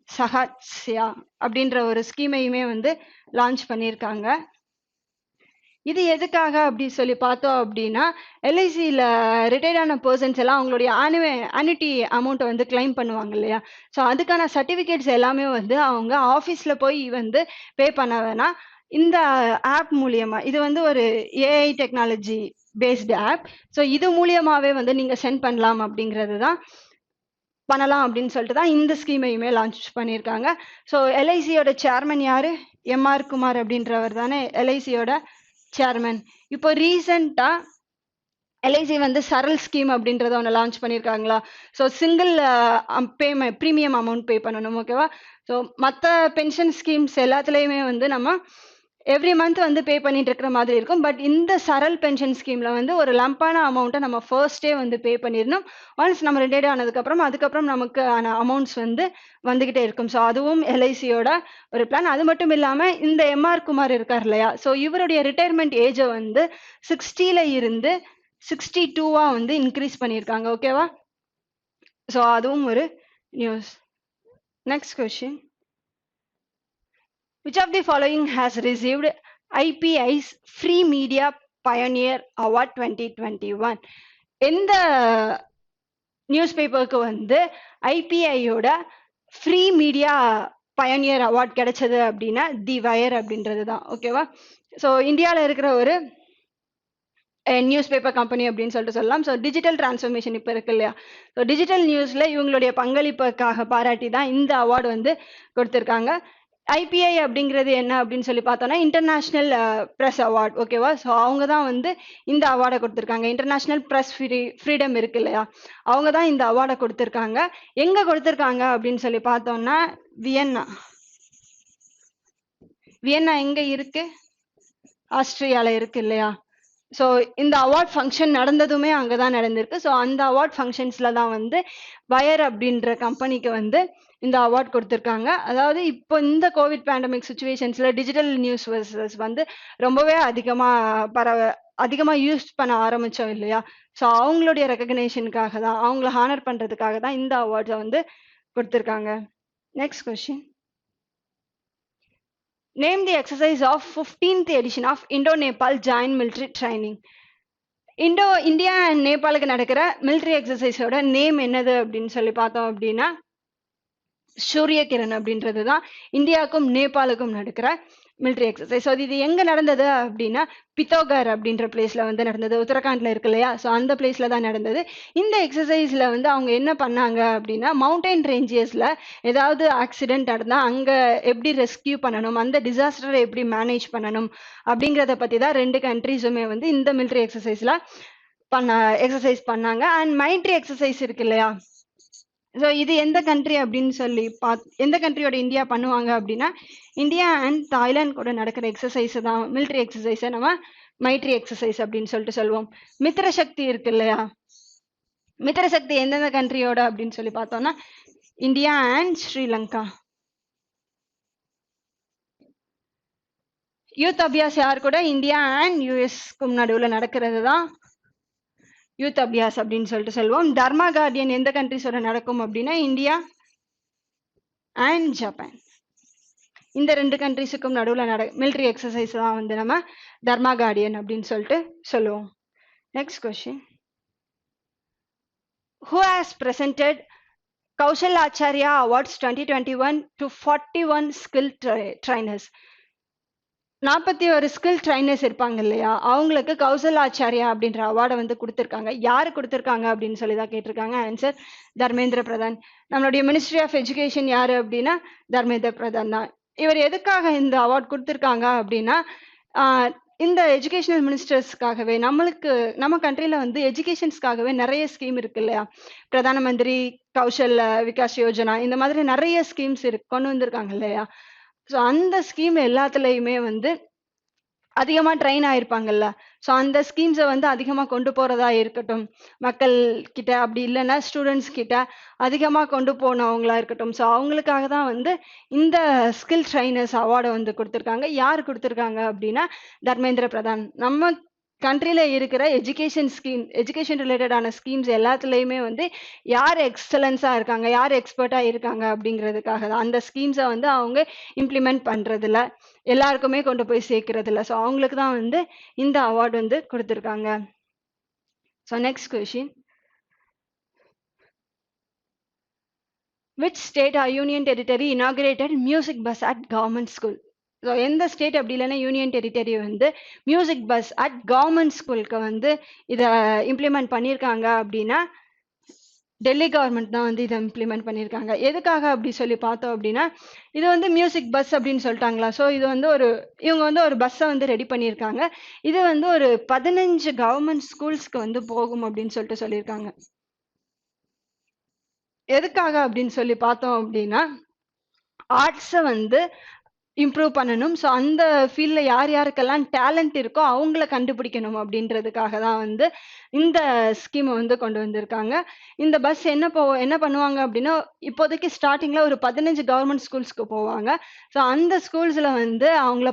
சஹாத்யா அப்படின்ற ஒரு ஸ்கீமையுமே வந்து லான்ச் பண்ணியிருக்காங்க. இது எதுக்காக அப்படி சொல்லி பார்த்தோம் அப்படின்னா, எல்ஐசியில் ரிட்டையர்ட் ஆன பர்சன்ஸ் எல்லாம் அவங்களுடைய ஆனுட்டி அமௌண்ட்டை வந்து கிளைம் பண்ணுவாங்க இல்லையா, ஸோ அதுக்கான சர்டிஃபிகேட்ஸ் எல்லாமே வந்து அவங்க ஆஃபீஸில் போய் வந்து பே பண்ண வேணாம், இந்த ஆப் மூலியமா, இது வந்து ஒரு AI technology based app, so இது மூலியமாகவே வந்து நீங்கள் சென்ட் பண்ணலாம் அப்படிங்கிறது தான் பண்ணலாம் அப்படின்னு சொல்லிட்டு தான் இந்த ஸ்கீமையுமே லான்ச் பண்ணியிருக்காங்க. ஸோ எல்ஐசியோட சேர்மன் யாரு? எம்ஆர் குமார் அப்படின்றவர் தானே எல்ஐசியோட சேர்மன். இப்போ ரீசெண்டா எல்ஐசி வந்து சரல் ஸ்கீம் அப்படின்றத ஒன்று லான்ச் பண்ணியிருக்காங்களா, so single payment premium amount pay பண்ணணும். ஓகேவா, ஸோ மற்ற பென்ஷன் ஸ்கீம்ஸ் எல்லாத்துலேயுமே வந்து நம்ம எவ்ரி மந்த் வந்து பே பண்ணிட்டு இருக்கிற மாதிரி இருக்கும். பட் இந்த சரல் பென்ஷன் ஸ்கீம்ல வந்து ஒரு லம்பான அமௌண்ட்டை நம்ம ஃபர்ஸ்டே வந்து பே பண்ணிடணும். ஒன்ஸ் நம்ம ரிட்டையர்ட் ஆனதுக்கப்புறம் அதுக்கப்புறம் நமக்கு அமௌண்ட்ஸ் வந்து வந்துகிட்டே இருக்கும். ஸோ அதுவும் எல்ஐசியோட ஒரு பிளான். அது மட்டும் இல்லாமல் இந்த எம்ஆர் குமார் இருக்கார் இல்லையா, ஸோ இவருடைய ரிட்டையர்மெண்ட் ஏஜை வந்து 60ல இருந்து 62வா வந்து இன்க்ரீஸ் பண்ணியிருக்காங்க. ஓகேவா, ஸோ அதுவும் ஒரு news. Next question. Which of the following has received IPI's Free Media Pioneer Award 2021? எந்த நியூஸ் பேப்பருக்கு வந்து ஐபிஐயோட ஃப்ரீ மீடியா பயோனியர் அவார்ட் கிடைச்சது அப்படின்னா தி வயர் அப்படின்றது தான். ஓகேவா, ஸோ இந்தியாவில் இருக்கிற ஒரு நியூஸ் பேப்பர் கம்பெனி அப்படின்னு சொல்லிட்டு சொல்லலாம். ஸோ டிஜிட்டல் டிரான்ஸ்ஃபர்மேஷன் இப்போ இருக்கு இல்லையா, ஸோ டிஜிட்டல் நியூஸில் இவங்களுடைய பங்களிப்புக்காக பாராட்டி தான் இந்த அவார்டு வந்து கொடுத்துருக்காங்க. ஐபிஐ அப்படிங்கிறது என்ன அப்படின்னு சொல்லி பார்த்தோன்னா இன்டர்நேஷ்னல் ப்ரெஸ் அவார்ட். ஓகேவா, ஸோ அவங்க தான் வந்து இந்த அவார்டை கொடுத்துருக்காங்க. இன்டர்நேஷ்னல் ப்ரெஸ் ஃப்ரீடம் இருக்கு இல்லையா, அவங்க தான் இந்த அவார்டை கொடுத்துருக்காங்க. எங்கே கொடுத்துருக்காங்க அப்படின்னு சொல்லி பார்த்தோம்னா வியன்னா. வியன்னா எங்கே இருக்கு? ஆஸ்திரியாவில் இருக்கு இல்லையா. ஸோ இந்த அவார்ட் ஃபங்க்ஷன் நடந்ததுமே அங்கே தான் நடந்திருக்கு. ஸோ அந்த அவார்ட் ஃபங்க்ஷன்ஸில் தான் வந்து வயர் அப்படின்ற கம்பெனிக்கு வந்து இந்த அவார்ட் கொடுத்துருக்காங்க. அதாவது இப்போ இந்த கோவிட் பேண்டமிக் சுச்சுவேஷன்ஸில் டிஜிட்டல் நியூஸ் வந்து ரொம்பவே அதிகமாக யூஸ் பண்ண ஆரம்பித்தோம் இல்லையா, ஸோ அவங்களுடைய ரெக்கக்னேஷனுக்காக தான், அவங்கள ஹானர் பண்ணுறதுக்காக தான் இந்த அவார்ட்ஸை வந்து கொடுத்துருக்காங்க. Next question. Name the exercise of 15th edition of Indo-Nepal Joint Military Training. India and நேபாளுக்கு நடக்கிற மிலிட்ரி எக்ஸசைஸோட நேம் என்னது அப்படின்னு சொல்லி பார்த்தோம் அப்படின்னா சூரிய கிரண் அப்படின்றது தான் இந்தியாவுக்கும் நேபாளுக்கும் நடக்கிற மிலிட்ரி எக்ஸசைஸ். ஸோ இது எங்கே நடந்தது அப்படின்னா பித்தோகர் அப்படின்ற பிளேஸில் வந்து நடந்தது, உத்தரகாண்டில் இருக்கு இல்லையா, ஸோ அந்த பிளேஸில் தான் நடந்தது. இந்த எக்ஸசைஸில் வந்து அவங்க என்ன பண்ணாங்க அப்படின்னா மவுண்டைன் ரேஞ்சஸில் ஏதாவது ஆக்சிடென்ட் நடந்தால் அங்கே எப்படி ரெஸ்கியூ பண்ணணும், அந்த டிசாஸ்டரை எப்படி மேனேஜ் பண்ணணும் அப்படிங்கிறத பற்றி தான் 2 கண்ட்ரீஸுமே வந்து இந்த மிலிட்ரி எக்ஸசைஸில் எக்ஸசைஸ் பண்ணாங்க. அண்ட் மைட்ரி எக்ஸசைஸ் இருக்கு இல்லையா, ஸோ இது எந்த கண்ட்ரி அப்படின்னு சொல்லி எந்த கண்ட்ரியோட இந்தியா பண்ணுவாங்க அப்படின்னா இந்தியா அண்ட் தாய்லாந்து கூட நடக்கிற எக்ஸசைஸ் தான் மிலிட்ரி எக்ஸசைஸை நம்ம மைட்ரி எக்ஸசைஸ் அப்படின்னு சொல்லிட்டு சொல்லுவோம். மித்திர சக்தி இருக்கு இல்லையா, மித்திர சக்தி எந்தெந்த கண்ட்ரியோட அப்படின்னு சொல்லி பார்த்தோம்னா India and Sri Lanka. Youth Abhyas யார் கூட? இந்தியா அண்ட் யூஎஸ்க்கும் நடுவில் நடக்கிறது தான் யூத் அபியாஸ் அப்படின்னு சொல்லிட்டு சொல்லுவோம். தர்மா கார்டியன் எந்த கண்ட்ரிஸோட நடக்கும் அப்படின்னா இந்தியா அண்ட் ஜப்பான். இந்த 2 கண்ட்ரிஸுக்கும் நடுவில் மிலிட்ரி எக்ஸசைஸ் தான் வந்து நம்ம தர்மா கார்டியன் அப்படின்னு சொல்லிட்டு சொல்லுவோம். Next question. Who has presented Kaushal Acharya Awards 2021 to 41 skill trainers? 41 skill trainers இருப்பாங்க இல்லையா, அவங்களுக்கு கௌசல் ஆச்சாரியா அப்படின்ற அவார்டை வந்து கொடுத்துருக்காங்க. யாரு கொடுத்துருக்காங்க அப்படின்னு சொல்லி தான் கேட்டிருக்காங்க. ஆன்சர் தர்மேந்திர பிரதான். நம்மளுடைய மினிஸ்ட்ரி ஆஃப் எஜுகேஷன் யாரு அப்படின்னா தர்மேந்திர பிரதான் தான். இவர் எதுக்காக இந்த அவார்ட் கொடுத்துருக்காங்க அப்படின்னா இந்த எஜுகேஷனல் மினிஸ்டர்ஸ்க்காகவே நம்ம கண்ட்ரில வந்து எஜுகேஷன்ஸ்க்காகவே நிறைய ஸ்கீம் இருக்கு இல்லையா, பிரதான மந்திரி கௌஷல் விகாஸ் யோஜனா, இந்த மாதிரி நிறைய ஸ்கீம்ஸ் கொண்டு வந்திருக்காங்க இல்லையா. ஸோ அந்த ஸ்கீம் எல்லாத்துலேயுமே வந்து அதிகமாக ட்ரெயின் ஆயிருப்பாங்கல்ல. ஸோ அந்த ஸ்கீம்ஸை வந்து அதிகமாக கொண்டு போகிறதா இருக்கட்டும், மக்கள் கிட்ட அப்படி இல்லைன்னா ஸ்டூடெண்ட்ஸ் கிட்ட அதிகமாக கொண்டு போனவங்களா இருக்கட்டும். ஸோ அவங்களுக்காக தான் வந்து இந்த ஸ்கில் ட்ரைனர்ஸ் அவார்டை வந்து கொடுத்துருக்காங்க. யார் கொடுத்துருக்காங்க அப்படின்னா தர்மேந்திர பிரதான். நம்ம கண்ட்ரியில் இருக்கிற எஜுகேஷன் ரிலேட்டடான ஸ்கீம்ஸ் எல்லாத்துலேயுமே வந்து யார் எக்ஸலன்ஸாக இருக்காங்க, யார் எக்ஸ்பர்ட்டாக இருக்காங்க அப்படிங்கிறதுக்காக தான் அந்த ஸ்கீம்ஸை வந்து அவங்க இம்ப்ளிமெண்ட் பண்ணுறதில்ல, எல்லாருக்குமே கொண்டு போய் சேர்க்கறதில்ல. ஸோ அவங்களுக்கு தான் வந்து இந்த அவார்டு வந்து கொடுத்துருக்காங்க. So next question. Which state or union territory inaugurated music bus at government school? So எந்த ஸ்டேட் அப்படி இல்லைன்னா யூனியன் டெரிட்டரி வந்து மியூசிக் பஸ் அட் கவர்மெண்ட் ஸ்கூலுக்கு வந்து இதை இம்ப்ளிமெண்ட் பண்ணியிருக்காங்க அப்படின்னா டெல்லி கவர்மெண்ட் தான் வந்து இதை இம்ப்ளிமெண்ட் பண்ணியிருக்காங்க. எதுக்காக அப்படி சொல்லி பார்த்தோம் அப்படின்னா இது வந்து மியூசிக் பஸ் அப்படின்னு சொல்லிட்டாங்களா. ஸோ இது வந்து இவங்க வந்து ஒரு பஸ்ஸை வந்து ரெடி பண்ணியிருக்காங்க. இது வந்து ஒரு 15 கவர்மெண்ட் ஸ்கூல்ஸ்க்கு வந்து போகும் அப்படின்னு சொல்லிட்டு சொல்லியிருக்காங்க. எதுக்காக அப்படின்னு சொல்லி பார்த்தோம் அப்படின்னா ஆர்ட்ஸை வந்து இம்ப்ரூவ் பண்ணணும். ஸோ அந்த ஃபீல்டில் யாருக்கெல்லாம் டேலண்ட் இருக்கோ அவங்கள கண்டுபிடிக்கணும் அப்படின்றதுக்காக தான் வந்து இந்த ஸ்கீமை வந்து கொண்டு வந்திருக்காங்க. இந்த பஸ் என்ன பண்ணுவாங்க அப்படின்னா இப்போதைக்கு ஸ்டார்டிங்கில் ஒரு 15 கவர்மெண்ட் ஸ்கூல்ஸ்க்கு போவாங்க. ஸோ அந்த ஸ்கூல்ஸில் வந்து அவங்கள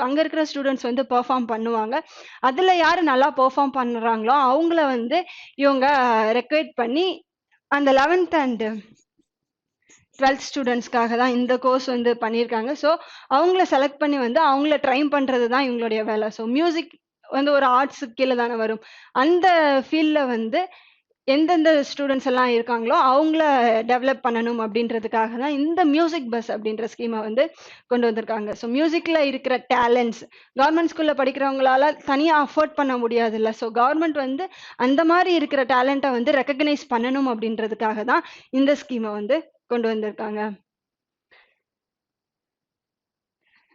அங்கே இருக்கிற ஸ்டூடெண்ட்ஸ் வந்து பெர்ஃபார்ம் பண்ணுவாங்க. அதில் யார் நல்லா பெர்ஃபார்ம் பண்ணுறாங்களோ அவங்கள வந்து இவங்க ரெக்வெஸ்ட் பண்ணி அந்த 11th and 12th ஸ்டூடெண்ட்ஸ்க்காக தான் இந்த கோர்ஸ் வந்து பண்ணியிருக்காங்க. ஸோ அவங்கள செலக்ட் பண்ணி வந்து அவங்கள ட்ரைன் பண்ணுறது தான் இவங்களுடைய வேலை. ஸோ மியூசிக் வந்து ஒரு ஆர்ட்ஸுக்கு கீழே தானே வரும். அந்த ஃபீல்டில் வந்து எந்தெந்த ஸ்டூடெண்ட்ஸ் எல்லாம் இருக்காங்களோ அவங்கள டெவலப் பண்ணணும் அப்படின்றதுக்காக தான் இந்த மியூசிக் பஸ் அப்படின்ற ஸ்கீமை வந்து கொண்டு வந்திருக்காங்க. ஸோ மியூசிக்கில் இருக்கிற டேலண்ட்ஸ் கவர்மெண்ட் ஸ்கூலில் படிக்கிறவங்களால தனியாக அஃபோர்ட் பண்ண முடியாது இல்லை. ஸோ கவர்மெண்ட் வந்து அந்த மாதிரி இருக்கிற டேலண்ட்டை வந்து ரெக்கக்னைஸ் பண்ணணும் அப்படின்றதுக்காக தான் இந்த ஸ்கீமை வந்து கொண்டு வந்திருக்காங்க.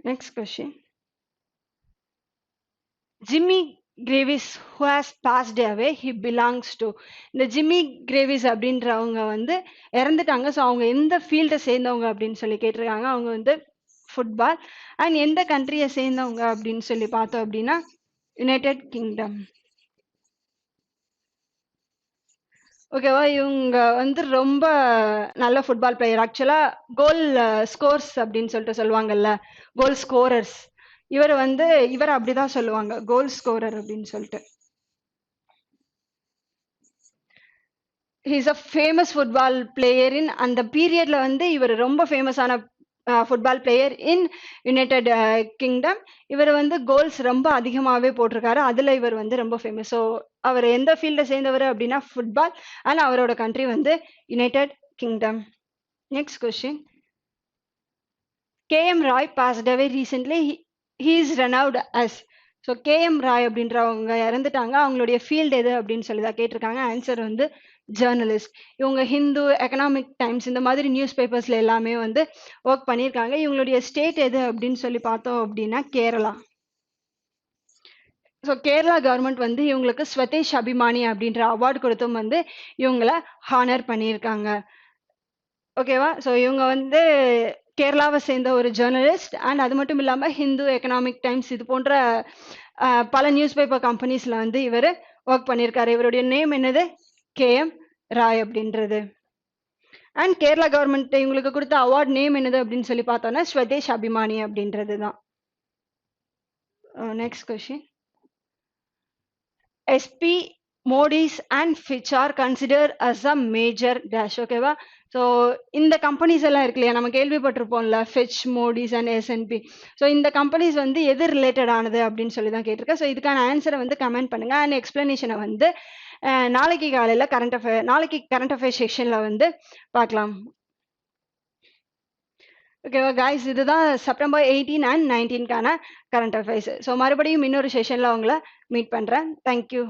Next question. Jimmy gravies who has passed away he belongs to. இந்த ஜிம்மி கிரேவிஸ் அப்படின்றவங்க வந்து இறந்துட்டாங்க. ஸோ அவங்க எந்த ஃபீல்டை சேர்ந்தவங்க அப்படின்னு சொல்லி கேட்டிருக்காங்க. அவங்க வந்து ஃபுட்பால். அண்ட் எந்த கண்ட்ரியை சேர்ந்தவங்க அப்படின்னு சொல்லி பார்த்தோம் அப்படின்னா யுனைடெட் கிங்டம். ஓகேவா, இவங்க வந்து ரொம்ப நல்ல ஃபுட்பால் பிளேயர். ஆக்சுவலாக கோல் ஸ்கோர்ஸ் அப்படின்னு சொல்லிட்டு சொல்லுவாங்கல்ல, கோல் ஸ்கோரர்ஸ். இவர் அப்படிதான் சொல்லுவாங்க, கோல் ஸ்கோரர் அப்படின்னு சொல்லிட்டு. He's a famous football player இன் அந்த பீரியட்ல வந்து இவர் ரொம்ப ஃபேமஸான football player in United kingdom. இவர் வந்து கோல்ஸ் ரொம்ப அதிகமாகவே போட்டிருக்காரு. அதில் இவர் வந்து ரொம்ப ஃபேமஸ். ஸோ அவர் எந்த ஃபீல்டை சேர்ந்தவர் அப்படின்னா ஃபுட்பால். அண்ட் அவரோட கண்ட்ரி வந்து United Kingdom. Next question. KM Roy passed away recently. He is renowned as. So KM Roy அப்படின்றவங்க இறந்துட்டாங்க. அவங்களுடைய ஃபீல்டு எது அப்படின்னு சொல்லி தான் கேட்டிருக்காங்க. ஆன்சர் வந்து ஜேர்னலிஸ்ட். இவங்க ஹிந்து, எக்கனாமிக் டைம்ஸ் இந்த மாதிரி நியூஸ் பேப்பர்ஸ்ல எல்லாமே வந்து ஒர்க் பண்ணியிருக்காங்க. இவங்களுடைய ஸ்டேட் எது அப்படின்னு சொல்லி பார்த்தோம் அப்படின்னா கேரளா. ஸோ கேரளா கவர்மெண்ட் வந்து இவங்களுக்கு ஸ்வதேஷ் அபிமானி அப்படின்ற அவார்டு கொடுத்தும் வந்து இவங்கள ஹானர் பண்ணியிருக்காங்க. ஓகேவா. ஸோ இவங்க வந்து கேரளாவை சேர்ந்த ஒரு ஜேர்னலிஸ்ட். அண்ட் அது மட்டும் இல்லாமல் ஹிந்து, எக்கனாமிக் டைம்ஸ் இது போன்ற பல நியூஸ் பேப்பர் கம்பெனிஸ்ல வந்து இவர் ஒர்க் பண்ணியிருக்காரு. இவருடைய நேம் என்னது? கேஎம் ராய் அப்படின்றது. அண்ட் கேரளா கவர்மெண்ட் இவங்களுக்கு கொடுத்த அவார்ட் நேம் என்னது அப்படின்னு சொல்லி பார்த்தோன்னா ஸ்வதேஷ் அபிமானி அப்படின்றது தான். Next question. SP, Moody's and Fitch are considered as a major dash. ஓகேவா? ஸோ இந்த கம்பெனிஸ் எல்லாம் இருக்கு இல்லையா, நம்ம கேள்விப்பட்டிருப்போம்ல, Fitch, Moody's and S&P. So இந்த கம்பெனிஸ் வந்து எது ரிலேட்டட் ஆனது அப்படின்னு சொல்லி தான் கேட்டிருக்கேன். ஸோ இதுக்கான ஆன்சரை வந்து கமெண்ட் பண்ணுங்க. அண்ட் எக்ஸ்பிளனேஷனை வந்து நாளைக்கு காலையில் நாளைக்கு கரண்ட் அஃபேர் செக்ஷனில் வந்து பார்க்கலாம். ஓகேவா காய்ஸ், இதுதான் செப்டம்பர் 18 அண்ட் 19க்கான கரண்ட் அஃபேர்ஸ். ஸோ மறுபடியும் இன்னொரு செஷனில் அவங்கள மீட் பண்ணுறேன். தேங்க்யூ.